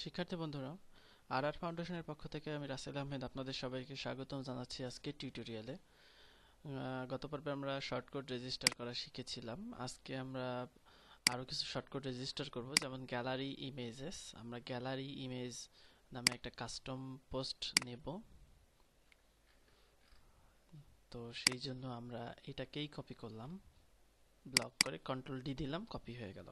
শিক্ষার্থী বন্ধুরা, আর ফাউন্ডেশনের পক্ষ থেকে আমি রাসেল আহমেদ আপনাদের সবাইকে স্বাগতম জানাচ্ছি আজকে টিউটোরিয়ালে। গত পর্বে আমরা শর্টকাট রেজিস্টার করা শিখেছিলাম। আজকে আমরা আরও কিছু শর্টকাট রেজিস্টার করব, যেমন গ্যালারি ইমেজেস। আমরা গ্যালারি ইমেজ নামে একটা কাস্টম পোস্ট নেব। তো সেই জন্য আমরা এটাকেই কপি করলাম, ব্লক করে কন্ট্রোল ডি দিলাম, কপি হয়ে গেল।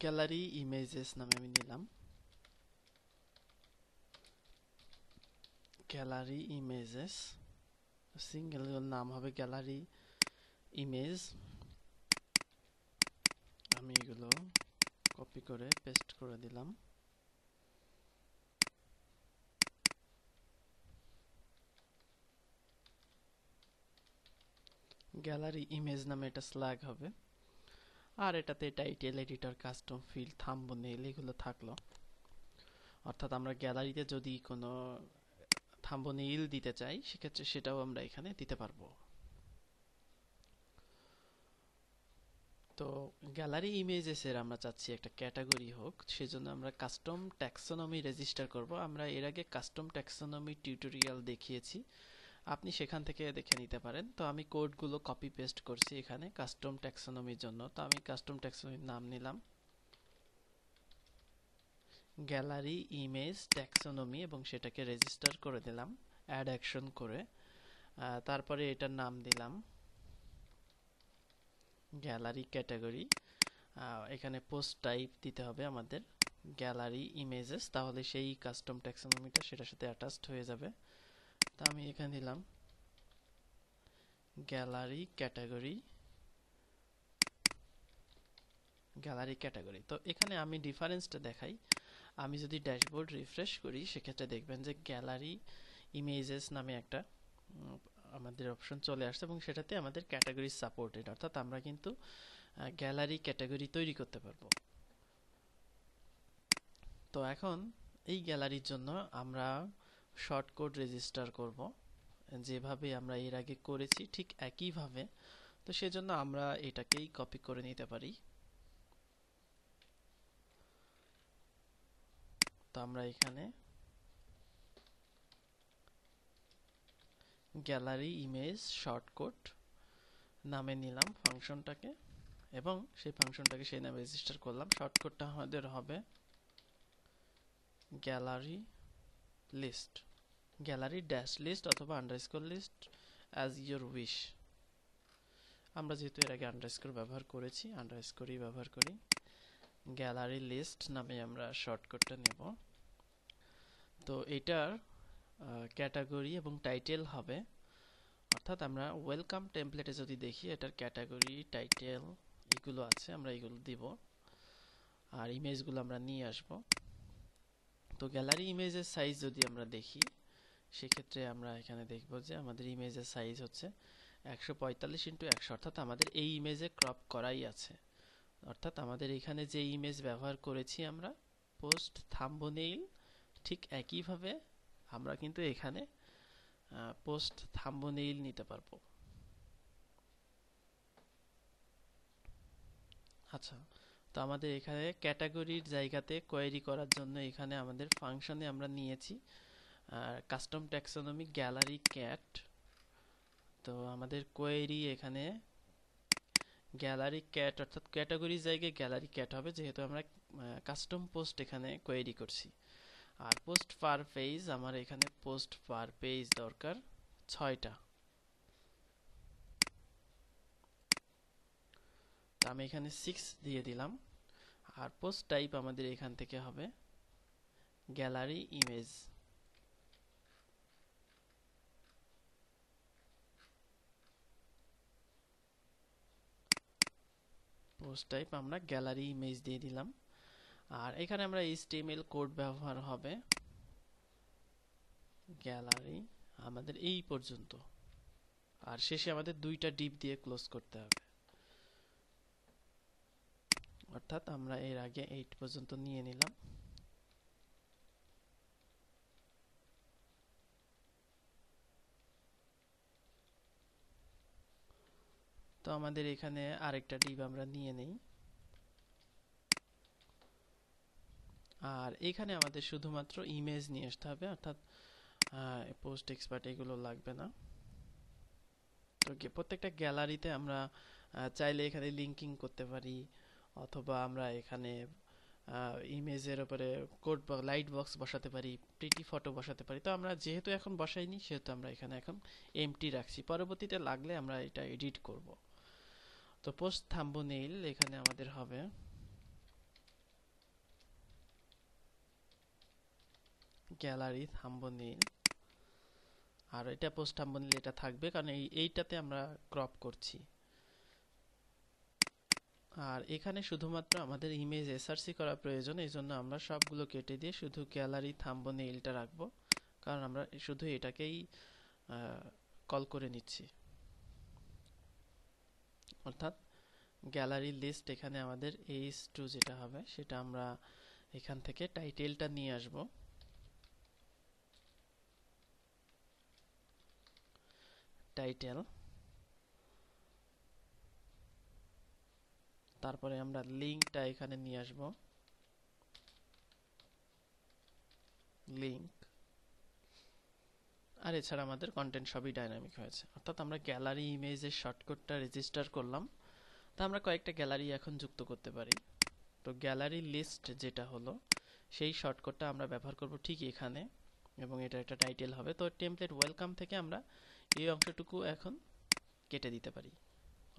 গ্যালারি ইমেজেস নামে আমি নিলাম, গ্যালারি ইমেজেস, সিঙ্গেল নাম হবে গ্যালারি ইমেজ। আমি এগুলো কপি করে পেস্ট করে দিলাম। গ্যালারি ইমেজ নামে এটা স্ল্যাগ হবে, আর এটাতে title, editor, custom field, thumbnail এগুলো থাকলো। অর্থাৎ আমরা গ্যালারিতে যদি কোনো থাম্বনেইল দিতে চাই, সেক্ষেত্রে সেটাও আমরা এখানে দিতে পারবো। তো গ্যালারি ইমেজেসের আমরা চাচ্ছি একটা ক্যাটাগরি হোক, সেজন্য আমরা কাস্টম ট্যাক্সোনমি রেজিস্টার করব। আমরা এর আগে কাস্টম ট্যাক্সোনমি টিউটোরিয়াল দেখিয়েছি, আপনি সেখান থেকে দেখে নিতে পারেন। তো আমি কোডগুলো কপি পেস্ট করছি এখানে কাস্টম ট্যাক্সোনমির জন্য। তো আমি কাস্টম ট্যাক্সোনমির নাম নিলাম গ্যালারি ইমেজ ট্যাক্সোনমি এবং সেটাকে রেজিস্টার করে দিলাম অ্যাড অ্যাকশন করে। তারপরে এটার নাম দিলাম গ্যালারি ক্যাটাগরি। এখানে পোস্ট টাইপ দিতে হবে আমাদের গ্যালারি ইমেজেস, তাহলে সেই কাস্টম ট্যাক্সোনমিটা সেটার সাথে অ্যাটাচড হয়ে যাবে। তা আমি এখানে দিলাম গ্যালারি ক্যাটাগরি, গ্যালারি ক্যাটাগরি। তো এখানে আমি ডিফারেন্সটা দেখাই। আমি যদি ড্যাশবোর্ড রিফ্রেশ করি, সেক্ষেত্রে দেখবেন যে গ্যালারি ইমেজেস নামে একটা আমাদের অপশন চলে আসছে এবং সেটাতে আমাদের ক্যাটাগরি সাপোর্টেড, অর্থাৎ আমরা কিন্তু গ্যালারি ক্যাটাগরি তৈরি করতে পারবো। তো এখন এই গ্যালারির জন্য আমরা শর্টকাট রেজিস্টার করব, যেভাবে আমরা এর আগে করেছি ঠিক একইভাবে। তো সেজন্য আমরা এটাকেই কপি করে নিতে পারি। তো আমরা এখানে গ্যালারি ইমেজ শর্টকাট নামে নিলাম ফাংশনটাকে, এবং সেই ফাংশনটাকে সেই নামে রেজিস্টার করলাম। শর্টকাটটা আমাদের হবে gallery list, gallery dash list অথবা underscore list, as your wish. আমরা যেহেতু এর আগে আন্ডারস্কোর ব্যবহার করেছি, আন্ডারস্কোরই ব্যবহার করি। গ্যালারি লিস্ট নামে আমরা শর্টকাটটা নেব। তো এটার ক্যাটাগরি এবং টাইটেল হবে, অর্থাৎ আমরা ওয়েলকাম টেমপ্লেটে যদি দেখি, এটার ক্যাটাগরি, টাইটেল এগুলো আছে, আমরা এগুলো দিব। আর ইমেজগুলো আমরা নিয়ে আসব। তো গ্যালারি ইমেজের সাইজ যদি আমরা দেখি, সেক্ষেত্রে আমরা এখানে দেখব যে আমাদের ইমেজের সাইজ হচ্ছে 145x100, অর্থাৎ আমাদের এই ইমেজে ক্রপ করাই আছে। অর্থাৎ আমাদের এখানে যে ইমেজ ব্যবহার করেছি আমরা পোস্ট থাম্বনেইল, ঠিক একইভাবে আমরা কিন্তু এখানে পোস্ট থাম্বনেইল নিতে পারবো। আচ্ছা, তো আমাদের এখানে ক্যাটাগরির জায়গাতে কোয়েরি করার জন্য এখানে আমাদের ফাংশনে আমরা নিয়েছি কাস্টম ট্যাক্সোনমি গ্যালারি ক্যাট। তো আমাদের কোয়েরি এখানে গ্যালারি ক্যাট, অর্থাৎ ক্যাটাগরির জায়গায় গ্যালারি ক্যাট হবে, যেহেতু আমরা কাস্টম পোস্ট এখানে কোয়েরি করছি। আর পোস্ট পার পেজ, আমার এখানে পোস্ট পার পেজ দরকার 6টা। তো আমি এখানে 6 দিয়ে দিলাম। আর পোস্ট টাইপ আমাদের এখান থেকে হবে গ্যালারি ইমেজ। পোস্ট টাইপ আমরা গ্যালারি ইমেজ দিয়ে দিলাম। আর এখানে আমরা HTML কোড ব্যবহার হবে গ্যালারি আমাদের এই পর্যন্ত, আর শেষে আমাদের 2টা ডিভ দিয়ে ক্লোজ করতে হবে। অর্থাৎ আমরা এর আগে 8 পর্যন্ত নিয়ে নিলাম। তো আমাদের এখানে আরেকটা ডিভ আমরা নিয়ে নেই। আর এখানে আমাদের শুধুমাত্র ইমেজ নিয়ে আসতে হবে, অর্থাৎ পোস্ট এক্সপার্ট এগুলো লাগবে না। তো প্রত্যেকটা গ্যালারিতে আমরা চাইলে এখানে লিঙ্কিং করতে পারি, অথবা আমরা এখানে ইমেজের উপরে কোড বা লাইট বক্স বসাতে পারি, প্রিটি ফটো বসাতে পারি। তো আমরা যেহেতু এখন বসাইনি, সেহেতু আমরা এখানে এখন এমটি রাখছি, পরবর্তীতে লাগলে আমরা এটা এডিট করব। তো পোস্ট থাম্বনেইল এখানে আমাদের হবে গ্যালারি থাম্বনেইল, আর এটা পোস্ট থাম্বনেইল এটা থাকবে, কারণ এইটাতে আমরা ক্রপ করছি। আর এখানে শুধুমাত্র আমাদের ইমেজ এসআরসি করা প্রয়োজন, এই জন্য আমরা সবগুলো কেটে দিয়ে শুধু গ্যালারি থাম্বনেইলটা রাখবো, কারণ আমরা শুধু এটাকেই কল করে নিচ্ছি। অর্থাৎ গ্যালারি লিস্ট এখানে আমাদের h2 যেটা হবে, সেটা আমরা এখান থেকে টাইটেলটা নিয়ে আসব। টাইটেল, তারপরে আমরা লিঙ্কটা এখানে নিয়ে আসব, লিঙ্ক। আর এছাড়া আমাদের কন্টেন্ট সবই ডাইনামিক হয়েছে, অর্থাৎ আমরা গ্যালারি ইমেজের শর্টকাটটা রেজিস্টার করলাম। তা আমরা কয়েকটা গ্যালারি এখন যুক্ত করতে পারি। তো গ্যালারি লিস্ট যেটা হলো, সেই শর্টকাটটা আমরা ব্যবহার করব ঠিক এখানে, এবং এটা একটা টাইটেল হবে। তো টেমপ্লেট ওয়েলকাম থেকে আমরা এই অংশটুকু এখন কেটে দিতে পারি,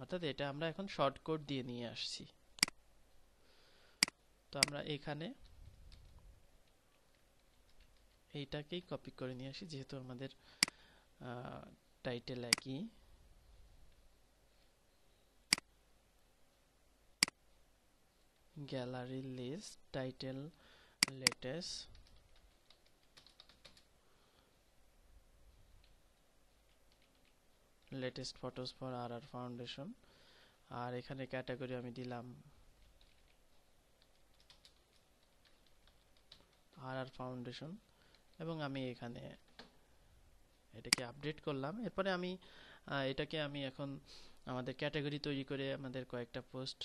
অর্থাৎ এটা আমরা এখন শর্টকাট দিয়ে নিয়ে আসছি। তো আমরা এখানে এইটাকেই কপি করে নিয়ে আসি, যেহেতু আমাদের টাইটেল একই। Gallery list title latest photos for our foundation. আর এখানে ক্যাটাগরি আমি দিলাম আর ফাউন্ডেশন, এবং আমি এখানে এটাকে আপডেট করলাম। এরপরে আমি এটাকে আমি এখন আমাদের ক্যাটাগরি তৈরি করে আমাদের কয়েকটা পোস্ট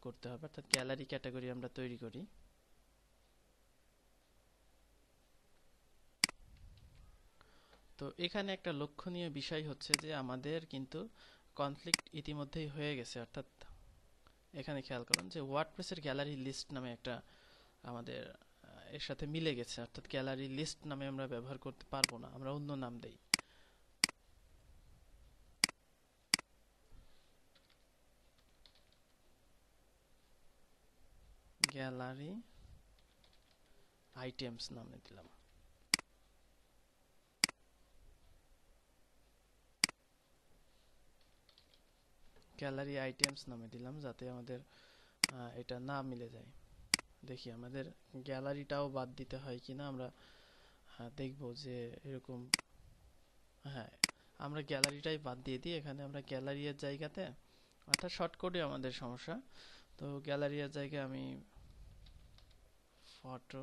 করতে হবে, অর্থাৎ গ্যালারি ক্যাটাগরি আমরা তৈরি করি। তো এখানে একটা লক্ষণীয় বিষয় হচ্ছে যে আমাদের কিন্তু কনফ্লিক্ট ইতিমধ্যেই হয়ে গেছে, অর্থাৎ এখানে খেয়াল করুন যে ওয়ার্ডপ্রেসের গ্যালারি লিস্ট নামে একটা আমাদের এর সাথে মিলে গেছে, অর্থাৎ গ্যালারি লিস্ট নামে আমরা ব্যবহার করতে পারবো না, আমরা অন্য নাম দেই। গ্যালারি আইটেমস নামে দিলাম। গ্যালারি আইটেমস নামে দিলাম, যাতে আমাদের এটা না মিলে যায়। দেখি আমাদের গ্যালারিটাও বাদ দিতে হয় কিনা, আমরা দেখব যে এরকম। হ্যাঁ, আমরা গ্যালারিটাই বাদ দিয়ে দিই। এখানে আমরা গ্যালারির জায়গাতে, অর্থাৎ শর্টকাটে আমাদের সমস্যা, তো গ্যালারির জায়গায় আমি ফটো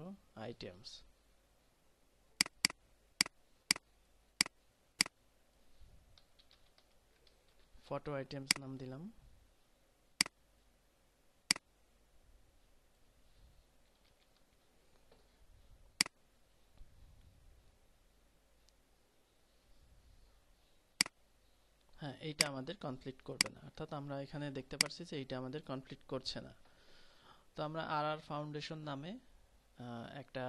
আইটেমস নাম দিলাম। হ্যাঁ, এইটা আমাদের কনফ্লিক্ট করবে না, অর্থাৎ আমরা এখানে দেখতে পাচ্ছি যে এইটা আমাদের কনফ্লিক্ট করছে না। তো আমরা আর আর ফাউন্ডেশন নামে একটা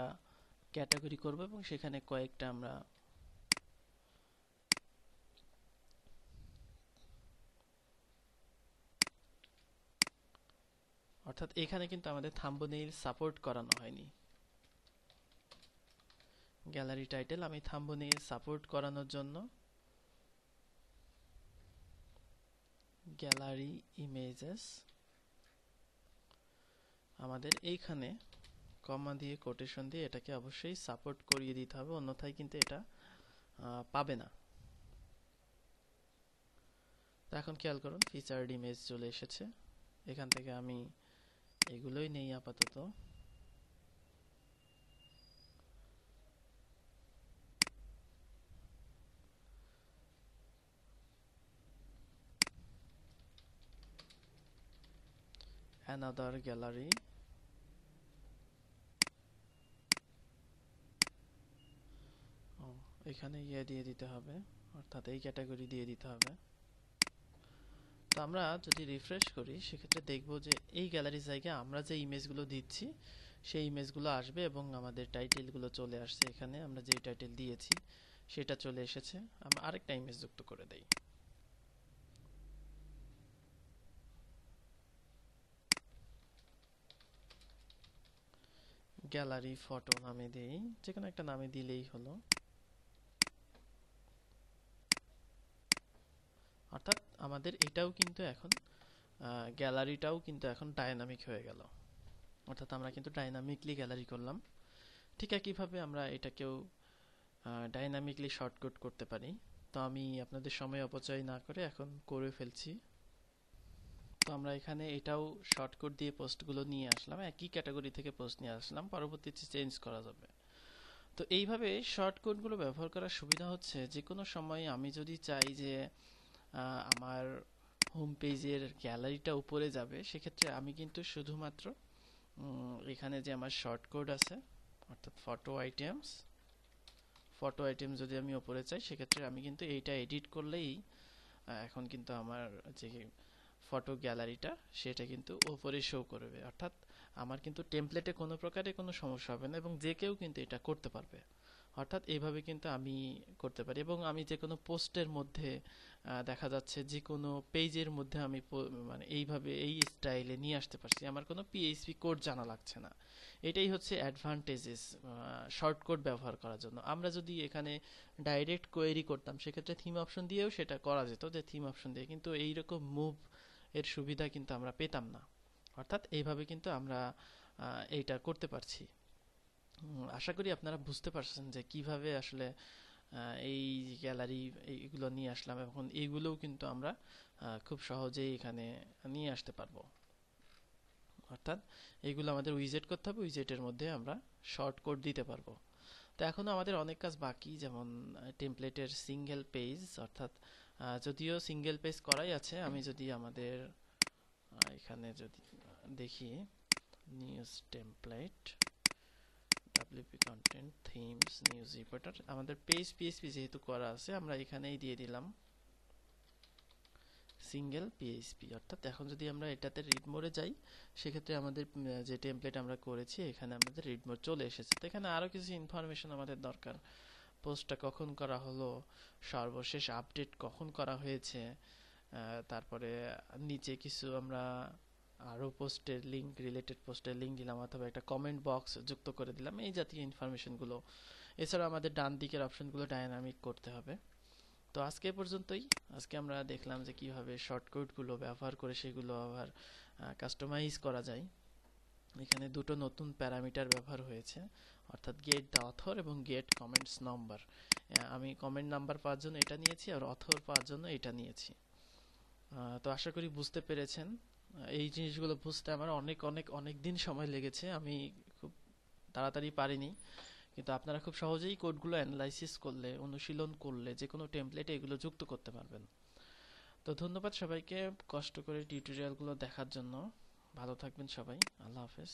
ক্যাটাগরি করব, এবং সেখানে কয়েকটা আমরা অর্থাৎ এখানে কিন্তু আমাদের থাম্বনেইল সাপোর্ট করানো হয়নি। গ্যালারি টাইটেল আমি থাম্বনেইল সাপোর্ট করানোর জন্য গ্যালারি ইমেজেস আমাদের এইখানে কমা দিয়ে কোটেশন দিয়ে এটাকে অবশ্যই সাপোর্ট করিয়ে দিতে হবে, অন্যথায় কিন্তু এটা পাবে না। তো এখন খেয়াল করুন ফিচার্ড ইমেজ চলে এসেছে। এখান থেকে আমি এগুলোই নেই আপাতত। another gallery এখানে দিয়ে দিতে হবে, অর্থাৎ এই ক্যাটাগরি দিয়ে দিতে হবে। তো আমরা যদি রিফ্রেশ করি সেক্ষেত্রে দেখব যে এই গ্যালারির জায়গায় আমরা যে ইমেজগুলো দিচ্ছি সেই ইমেজগুলো আসবে এবং আমাদের টাইটেলগুলো চলে আসছে। এখানে আমরা যে টাইটেল দিয়েছি সেটা চলে এসেছে। আমরা আরেকটা ইমেজ যুক্ত করে দেই। গ্যালারি ফটো নামে দেই, যে কোনো একটা নামে দিলেই হলো। অর্থাৎ আমাদের এটাও কিন্তু এখন গ্যালারিটাও কিন্তু এখন ডায়নামিক হয়ে গেল, অর্থাৎ আমরা কিন্তু ডাইনামিকলি গ্যালারি করলাম। ঠিক একইভাবে আমরা এটাকেও ডাইনামিকলি শর্টকাট করতে পারি। তো আমি আপনাদের সময় অপচয় না করে এখন করে ফেলছি। তো আমরা এখানে এটাও শর্টকাট দিয়ে পোস্টগুলো নিয়ে আসলাম, একই ক্যাটাগরি থেকে পোস্ট নিয়ে আসলাম, পরবর্তীতে চেঞ্জ করা যাবে। তো এইভাবে শর্টকাটগুলো ব্যবহার করার সুবিধা হচ্ছে যে কোনো সময় আমি যদি চাই যে আমার হোম পেজের গ্যালারিটা উপরে যাবে, সেক্ষেত্রে আমি কিন্তু শুধুমাত্র এখানে যে আমার শর্টকাট আছে অর্থাৎ ফটো আইটেমস যদি আমি উপরে চাই সেক্ষেত্রে আমি কিন্তু এইটা এডিট করলেই এখন কিন্তু আমার যে ফটো গ্যালারিটা সেটা কিন্তু উপরে শো করবে। অর্থাৎ আমার কিন্তু টেমপ্লেটে কোনো প্রকারে কোনো সমস্যা হবে না এবং যে কেউ কিন্তু এটা করতে পারবে। অর্থাৎ এইভাবে কিন্তু আমি করতে পারি এবং আমি যে কোনো পোস্টের মধ্যে দেখা যাচ্ছে যে কোনো পেজের মধ্যে আমি মানে এইভাবে এই স্টাইলে নিয়ে আসতে পারছি, আমার কোনো পিএইচপি কোড জানা লাগছে না। এটাই হচ্ছে অ্যাডভান্টেজেস শর্টকাট ব্যবহার করার জন্য। আমরা যদি এখানে ডাইরেক্ট কোয়েরি করতাম সেক্ষেত্রে থিম অপশন দিয়েও সেটা করা যেত, যে থিম অপশন দিয়ে, কিন্তু এইরকম মুভ এর সুবিধা কিন্তু আমরা পেতাম না। অর্থাৎ এইভাবে কিন্তু আমরা এইটা করতে পারছি। আশা করি আপনারা বুঝতে পারছেন যে কিভাবে আসলে এই গ্যালারি এইগুলো নিয়ে আসলাম, এখন এইগুলোও কিন্তু আমরা খুব সহজেই এখানে নিয়ে আসতে পারবো। অর্থাৎ এইগুলো আমাদের উইজেট করতে হবে, উইজেটের মধ্যে আমরা শর্ট কোড দিতে পারবো। তো এখনো আমাদের অনেক কাজ বাকি, যেমন টেমপ্লেটের সিঙ্গেল পেজ, অর্থাৎ যদিও সিঙ্গেল পেজ করাই আছে। আমি যদি আমাদের এখানে যদি দেখি news template WP content themes news reporter, আমাদের পেজ পিএইচপি যেহেতু করা আছে আমরা এখানেই দিয়ে দিলাম সিঙ্গেল পিএইচপি। অর্থাৎ এখন যদি আমরা এটাতে রিড মোডে যাই সেক্ষেত্রে আমাদের যে টেমপ্লেট আমরা করেছি এখানে আমাদের রিড মোড চলে এসেছে। তো এখানে আরও কিছু ইনফরমেশন আমাদের দরকার, পোস্টটা কখন করা হলো, সর্বশেষ আপডেট কখন করা হয়েছে, তারপরে নিচে কিছু আমরা আরও পোস্টের লিঙ্ক, রিলেটেড পোস্টের লিঙ্ক দিলাম অথবা একটা কমেন্ট বক্স যুক্ত করে দিলাম, এই জাতীয় ইনফরমেশনগুলো। এছাড়া আমাদের ডান দিকের অপশনগুলো ডায়নামিক করতে হবে। তো আজকে পর্যন্তই। আজকে আমরা দেখলাম যে কিভাবে শর্টকাটগুলো ব্যবহার করে সেগুলো আবার কাস্টমাইজ করা যায়। এখানে দুটো নতুন প্যারামিটার ব্যবহার হয়েছে, অর্থাৎ গেট দ্য অথর এবং গেট কমেন্টস নাম্বার। আমি কমেন্ট নাম্বার পাওয়ার জন্য এটা নিয়েছি আর অথর পাওয়ার জন্য এটা নিয়েছি। তো আশা করি বুঝতে পেরেছেন। এই জিনিসগুলো বুঝতে আমার অনেক অনেক অনেক দিন সময় লেগেছে, আমি খুব তাড়াতাড়ি পারিনি, কিন্তু আপনারা খুব সহজেই কোডগুলো অ্যানালাইসিস করলে, অনুশীলন করলে যে কোনো টেমপ্লেটে এগুলো যুক্ত করতে পারবেন। তো ধন্যবাদ সবাইকে কষ্ট করে টিউটোরিয়ালগুলো দেখার জন্য। ভালো থাকবেন সবাই, আল্লাহ হাফেজ।